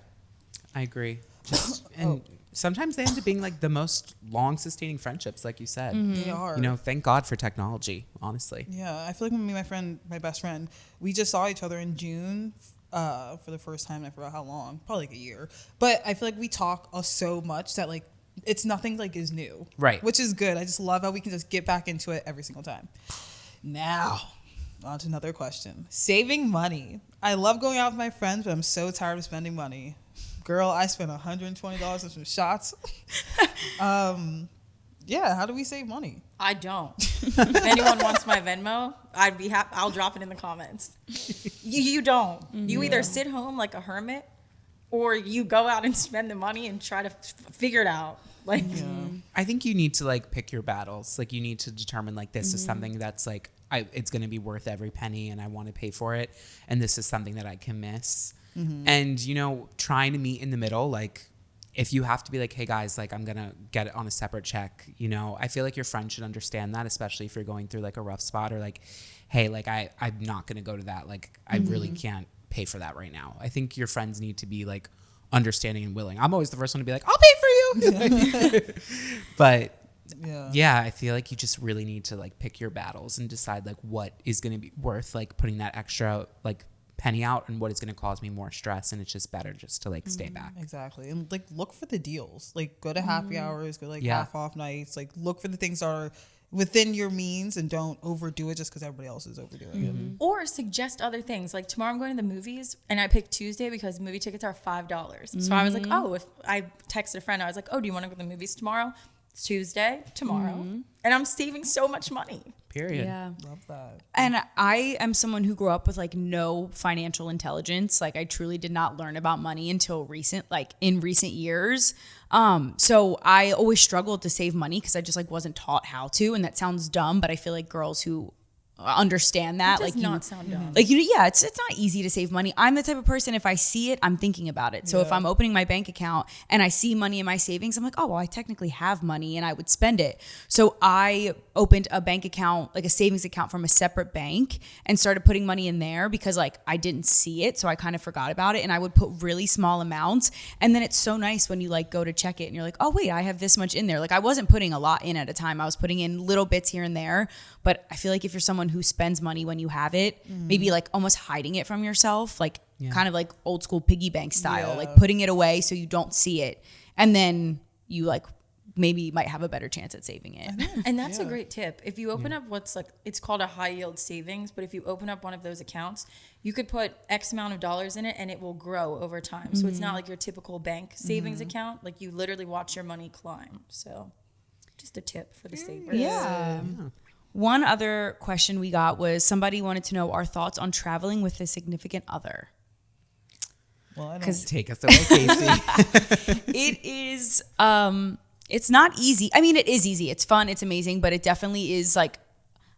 I agree. Just and sometimes they end up being like the most long sustaining friendships, like you said.
They are.
You know, thank God for technology, honestly.
Yeah, I feel like when me and my best friend, we just saw each other in June for the first time. I forgot how long, probably like a year. But I feel like we talk so much that like it's nothing like is new.
Right.
Which is good. I just love how we can just get back into it every single time. Now, on to another question. Saving money. I love going out with my friends, but I'm so tired of spending money. Girl, I spent $120 on some shots. Yeah, how do we save money?
I don't. If anyone wants my Venmo, I'd be happy. I'll drop it in the comments. You don't. You either sit home like a hermit, or you go out and spend the money and try to figure it out. Like,
I think you need to like pick your battles. Like you need to determine like this is something that's like it's going to be worth every penny, and I want to pay for it, and this is something that I can miss. And you know, trying to meet in the middle, like. If you have to be like, hey guys, like I'm gonna get it on a separate check, you know, I feel like your friend should understand that, especially if you're going through like a rough spot or like, hey, like I'm not gonna go to that. Like I really can't pay for that right now. I think your friends need to be like understanding and willing. I'm always the first one to be like, I'll pay for you. But yeah, I feel like you just really need to like pick your battles and decide like what is gonna be worth like putting that extra like penny out and what is going to cause me more stress, and it's just better just to like stay back.
Exactly. And like look for the deals. Like go to happy hours, go like half off nights. Like look for the things that are within your means and don't overdo it just because everybody else is overdoing it.
or suggest other things. Like tomorrow I'm going to the movies, and I picked Tuesday because movie tickets are $5. So I was like, oh, if I texted a friend, I was like, oh, do you want to go to the movies tomorrow? It's Tuesday, tomorrow. And I'm saving so much money.
Period.
Yeah.
Love that.
And I am someone who grew up with like no financial intelligence. Like I truly did not learn about money until in recent years. So I always struggled to save money because I just like wasn't taught how to. And that sounds dumb, but I feel like girls who understand that
It does
like
not sound dumb.
like it's not easy to save money. I'm the type of person, if I see it, I'm thinking about it. So if I'm opening my bank account and I see money in my savings, I'm like, oh well, I technically have money and I would spend it. So I opened a bank account, like a savings account from a separate bank, and started putting money in there because like I didn't see it, so I kind of forgot about it, and I would put really small amounts. And then it's so nice when you like go to check it and you're like, oh wait, I have this much in there. Like I wasn't putting a lot in at a time. I was putting in little bits here and there. But I feel like if you're someone who spends money when you have it, maybe like almost hiding it from yourself, like kind of like old school piggy bank style, like putting it away so you don't see it. And then you like maybe might have a better chance at saving it.
And that's a great tip. If you open up what's like, it's called a high yield savings, but if you open up one of those accounts, you could put X amount of dollars in it and it will grow over time. So it's not like your typical bank savings account. Like you literally watch your money climb. So just a tip for the savers.
Yeah. One other question we got was somebody wanted to know our thoughts on traveling with a significant other.
Well, I don't.
Because take us away, Casey.
It is, it's not easy. I mean, it is easy. It's fun. It's amazing. But it definitely is like,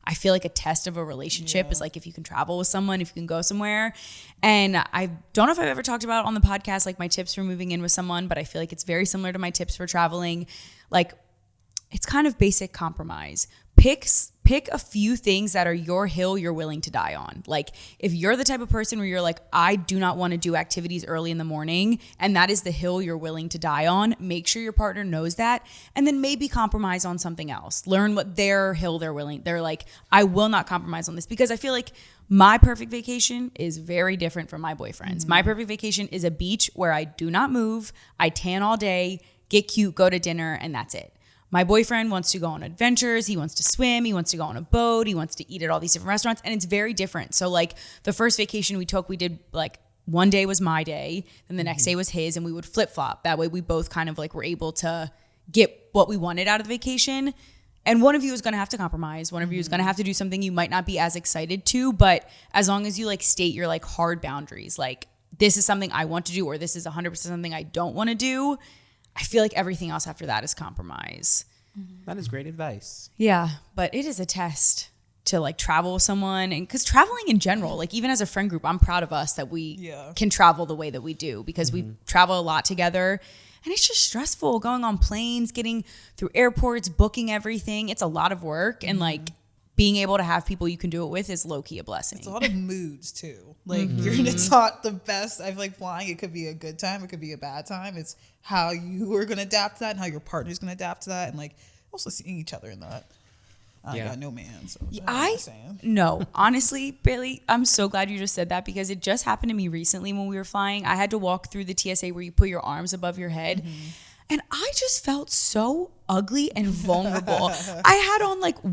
I feel like a test of a relationship is like if you can travel with someone, if you can go somewhere. And I don't know if I've ever talked about it on the podcast, like my tips for moving in with someone, but I feel like it's very similar to my tips for traveling. Like it's kind of basic compromise. Pick a few things that are your hill you're willing to die on. Like if you're the type of person where you're like, I do not want to do activities early in the morning, and that is the hill you're willing to die on, make sure your partner knows that, and then maybe compromise on something else. Learn what their hill they're like, I will not compromise on this, because I feel like my perfect vacation is very different from my boyfriend's. My perfect vacation is a beach where I do not move, I tan all day, get cute, go to dinner, and that's it. My boyfriend wants to go on adventures. He wants to swim. He wants to go on a boat. He wants to eat at all these different restaurants. And it's very different. So like the first vacation we took, we did like one day was my day. Then the next day was his, and we would flip flop. That way we both kind of like were able to get what we wanted out of the vacation. And one of you is going to have to compromise. One of you is going to have to do something you might not be as excited to. But as long as you like state your like hard boundaries, like this is something I want to do, or this is 100% something I don't want to do, I feel like everything else after that is compromise.
That is great advice.
Yeah, but it is a test. to like travel with someone, and because traveling in general, like even as a friend group, I'm proud of us that we can travel the way that we do, because we travel a lot together, and it's just stressful going on planes, getting through airports, booking everything. It's a lot of work, and like being able to have people you can do it with is low-key a blessing.
It's a lot of moods too. Like it's not the best. I feel like flying, it could be a good time, it could be a bad time. It's how you are gonna adapt to that and how your partner's gonna adapt to that, and like also seeing each other in that. I got no man, so
no, honestly, Bailey, I'm so glad you just said that, because it just happened to me recently when we were flying. I had to walk through the TSA where you put your arms above your head, and I just felt so ugly and vulnerable. I had on like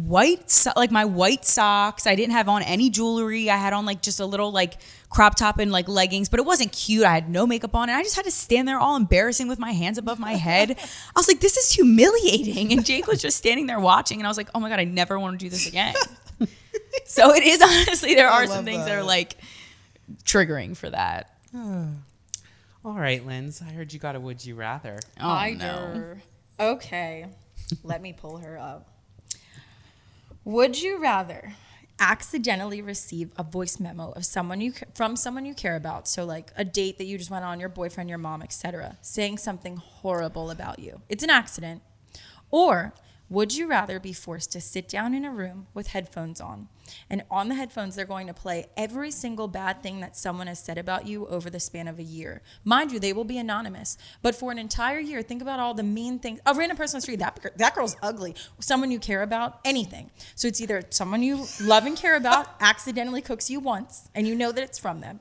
my white socks. I didn't have on any jewelry. I had on like just a little like crop top and like leggings, but it wasn't cute. I had no makeup on, and I just had to stand there all embarrassing with my hands above my head. I was like, this is humiliating. And Jake was just standing there watching, and I was like, oh my God, I never want to do this again. So it is, honestly, there are some things that are like triggering for that.
All right, Linz, I heard you got a would you rather.
Oh, no. Okay, let me pull her up. Would you rather accidentally receive a voice memo of from someone you care about, so like a date that you just went on, your boyfriend, your mom, etc., saying something horrible about you? It's an accident. Or would you rather be forced to sit down in a room with headphones on, and on the headphones they're going to play every single bad thing that someone has said about you over the span of a year? Mind you, they will be anonymous, but for an entire year, think about all the mean things. A random person on the street, that girl's ugly. Someone you care about, anything. So it's either someone you love and care about accidentally cooks you once, and you know that it's from them,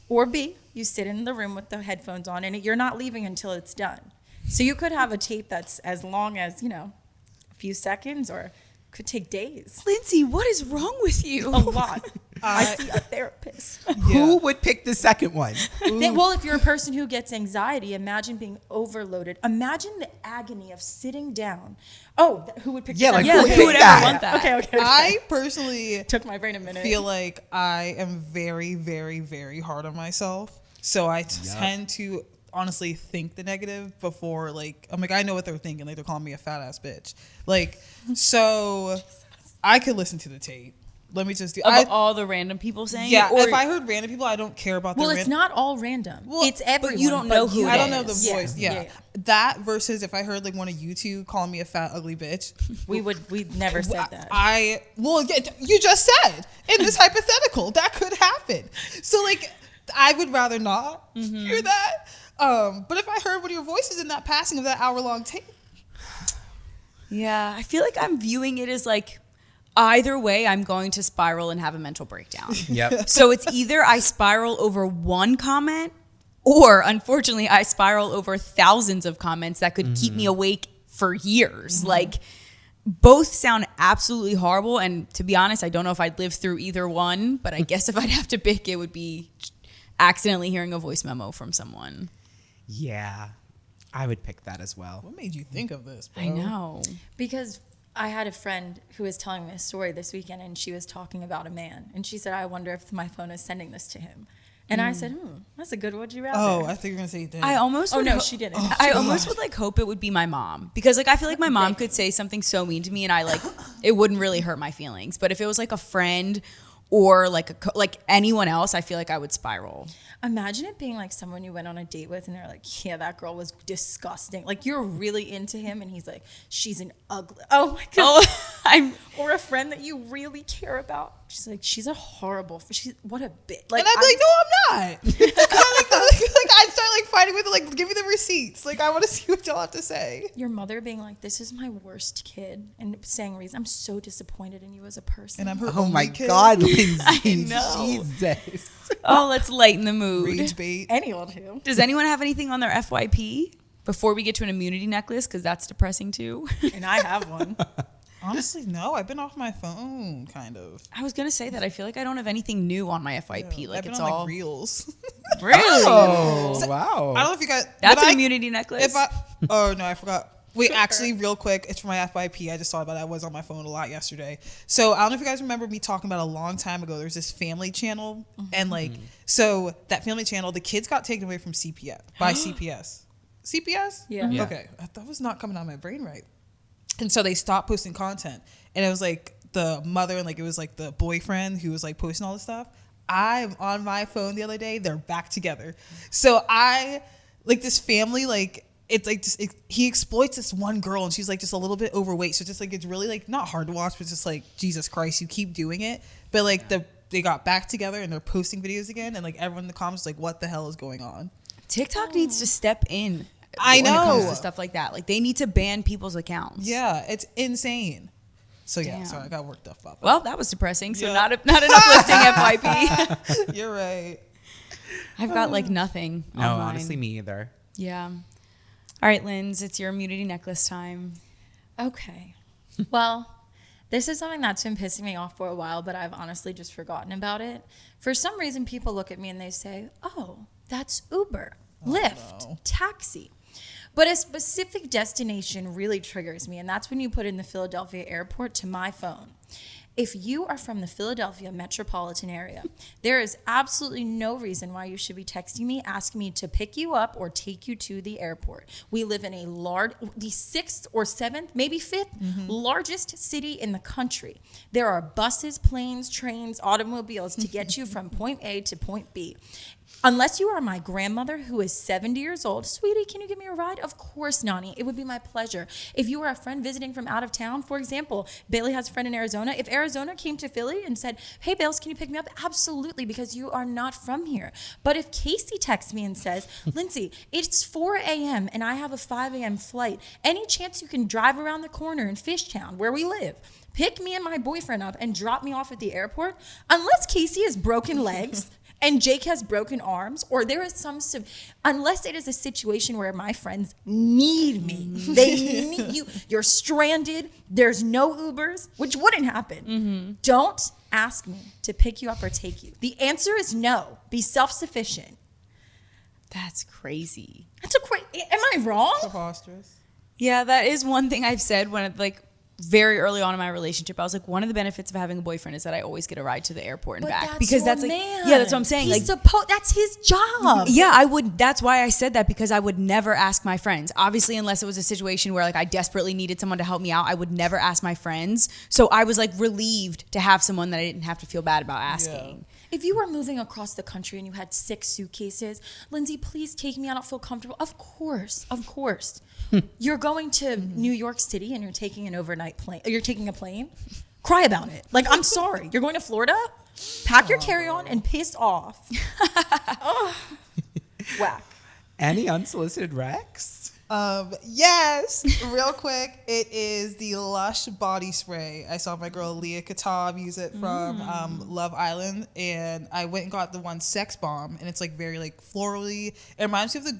or B, you sit in the room with the headphones on, and you're not leaving until it's done. So you could have a tape that's as long as, few seconds, or could take days.
Lindsay, what is wrong with you?
A lot. I see a therapist.
Who would pick the second one?
Well, if you're a person who gets anxiety, imagine being overloaded. Imagine the agony of sitting down. Who would pick the second one?
Who would ever want that?
Okay.
I personally
Took my brain a minute.
feel like I am very, very, very hard on myself. So I tend to honestly think the negative before, like, I'm like, I know what they're thinking. Like, they're calling me a fat ass bitch. Like, so I could listen to the tape. Let me just do
all the random people saying it?
Or if I heard random people, I don't care about
Well, it's not all random. It's everyone.
But you don't know who
I don't know the voice.
Yeah.
That versus if I heard like one of you two calling me a fat ugly bitch.
We never said that.
You just said in this hypothetical that could happen. So like I would rather not hear that. But if I heard one of your voices in that passing of that hour-long tape.
Yeah, I feel like I'm viewing it as like, either way, I'm going to spiral and have a mental breakdown.
Yep.
So it's either I spiral over one comment, or unfortunately, I spiral over thousands of comments that could keep me awake for years. Like, both sound absolutely horrible. And to be honest, I don't know if I'd live through either one, but I guess if I'd have to pick, it would be accidentally hearing a voice memo from someone.
Yeah, I would pick that as well.
What made you think of this, bro?
I know.
Because I had a friend who was telling me a story this weekend, and she was talking about a man, and she said, I wonder if my phone is sending this to him. And I said, that's a good would you rather.
Oh, I think you're going to say that.
I almost
she didn't.
I almost would like hope it would be my mom, because like I feel like my mom could say something so mean to me and I like it wouldn't really hurt my feelings. But if it was like a friend or like anyone else, I feel like I would spiral.
Imagine it being like someone you went on a date with and they're like, yeah, that girl was disgusting. Like you're really into him and he's like, she's an ugly. Oh my God. Or a friend that you really care about. She's like, she's a horrible, what a bitch. Like,
and I'd be like, no, I'm not. like I'd start like fighting with it, like, give me the receipts. Like, I want to see what y'all have to say.
Your mother being like, this is my worst kid, and saying reason, I'm so disappointed in you as a person.
And I'm her
Oh
only
my
kid.
God, Lindsay.
I know.
Jesus.
Oh, let's lighten the mood.
Rage bait.
Any old who.
Does anyone have anything on their FYP before we get to an immunity necklace? Because that's depressing too.
And I have one.
Honestly, no. I've been off my phone, kind of.
I was gonna say that I feel like I don't have anything new on my FYP.
Yeah,
like
I've been
it's
on,
all
like, reels.
really.
Oh, wow.
I don't know if you guys.
That's an immunity necklace.
Oh no, I forgot. Wait, actually, real quick, it's for my FYP. I just thought about it. I was on my phone a lot yesterday. So I don't know if you guys remember me talking about a long time ago. There's this family channel, and like, so that family channel, the kids got taken away from CPS by CPS. CPS?
Yeah.
Yeah.
Okay, that was not coming out of my brain right. And so they stopped posting content, and it was like the mother and like it was like the boyfriend who was like posting all this stuff. I'm on my phone the other day. They're back together. So I like this family like. It's like he exploits this one girl and she's like just a little bit overweight. So just like it's really like not hard to watch, but just like Jesus Christ, you keep doing it. But like they got back together and they're posting videos again, and like everyone in the comments is like, what the hell is going on?
TikTok needs to step in.
I know.
When it comes to stuff like that. Like they need to ban people's accounts.
Yeah, it's insane. So yeah,
Damn.
sorry, I got worked up about that.
Well, that was depressing. So
Yeah.
not an uplifting FYP.
You're right.
I've got like nothing.
No,
on mine.
honestly, me either.
Yeah. All right, Linz, it's your immunity necklace time.
Okay. Well, this is something that's been pissing me off for a while, but I've honestly just forgotten about it. For some reason, people look at me and they say, oh, that's Uber, Lyft,
no.
taxi. But a specific destination really triggers me, and that's when you put in the Philadelphia airport to my phone. If you are from the Philadelphia metropolitan area, there is absolutely no reason why you should be texting me, asking me to pick you up or take you to the airport. We live in the 6th or 7th, maybe 5th largest city in the country. There are buses, planes, trains, automobiles to get you from point A to point B. Unless you are my grandmother who is 70 years old, sweetie, can you give me a ride? Of course, Nani. It would be my pleasure. If you are a friend visiting from out of town, for example, Bailey has a friend in Arizona. If Arizona came to Philly and said, hey, Bales, can you pick me up? Absolutely, because you are not from here. But if Casey texts me and says, Lindsay, it's 4 a.m. and I have a 5 a.m. flight, any chance you can drive around the corner in Fishtown, where we live, pick me and my boyfriend up and drop me off at the airport? Unless Casey has broken legs, and Jake has broken arms, or there is unless it is a situation where my friends need me, they need you, you're stranded, there's no Ubers, which wouldn't happen. Don't ask me to pick you up or take you. The answer is no. Be self-sufficient.
That's crazy.
That's am I wrong?
Preposterous.
Yeah, that is one thing I've said when like very early on in my relationship. I was like, one of the benefits of having a boyfriend is that I always get a ride to the airport and
But
back.
that's
Because
your
that's like,
man.
yeah, that's what I'm saying.
He's
Like,
that's his job.
yeah, I would. That's why I said that, because I would never ask my friends. Obviously, unless it was a situation where like I desperately needed someone to help me out, I would never ask my friends. So I was like relieved to have someone that I didn't have to feel bad about asking.
If you were moving across the country and you had 6 suitcases, Lindsay, please take me. I don't feel comfortable. Of course. You're going to New York City and you're taking an overnight plane. You're taking a plane. Cry about it. Like, I'm sorry. You're going to Florida? Pack your carry-on and piss off. Whack.
Any unsolicited recs?
Yes, real quick. It is the Lush body spray. I saw my girl Leah Katab use it from Love Island, and I went and got the one Sex Bomb, and it's like very like florally. It reminds me of the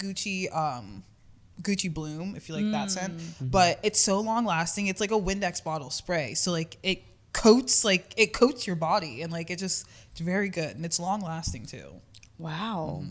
Gucci Bloom, if you like that scent. But it's so long lasting. It's like a Windex bottle spray, so like it coats your body, and like it's very good, and it's long lasting too.
Wow.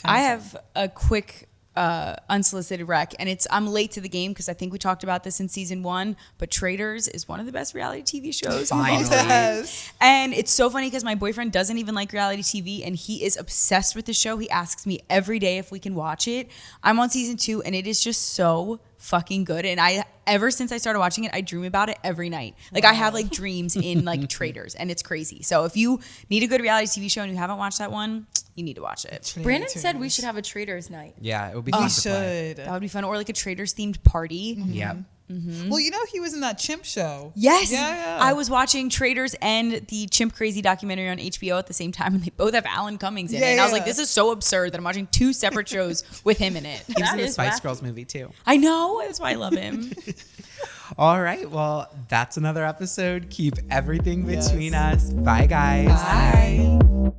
I have a quick unsolicited rec, and I'm late to the game because I think we talked about this in season 1, but Traitors is one of the best reality TV shows.
Finally.
Yes.
And it's so funny because my boyfriend doesn't even like reality TV, and he is obsessed with the show. He asks me every day if we can watch it. I'm on season 2, and it is just so fucking good. And ever since I started watching it, I dream about it every night. Like I have like dreams in like Traitors, and it's crazy. So if you need a good reality TV show and you haven't watched that one, you need to watch it.
Brandon said we should have a Traders night.
Yeah, it would be fun
We
to play.
should.
That would be fun. Or like a Traitors themed party.
Yep.
Well, you know he was in that chimp show.
Yes.
Yeah.
I was watching Traitors and the Chimp Crazy documentary on HBO at the same time, and they both have Alan Cummings in it. And I was like, this is so absurd that I'm watching 2 separate shows with him in it.
He was in the
is
Spice
wacky.
Girls movie too.
I know. That's why I love him.
All right, well, that's another episode. Keep everything between us. Bye, guys.
Bye.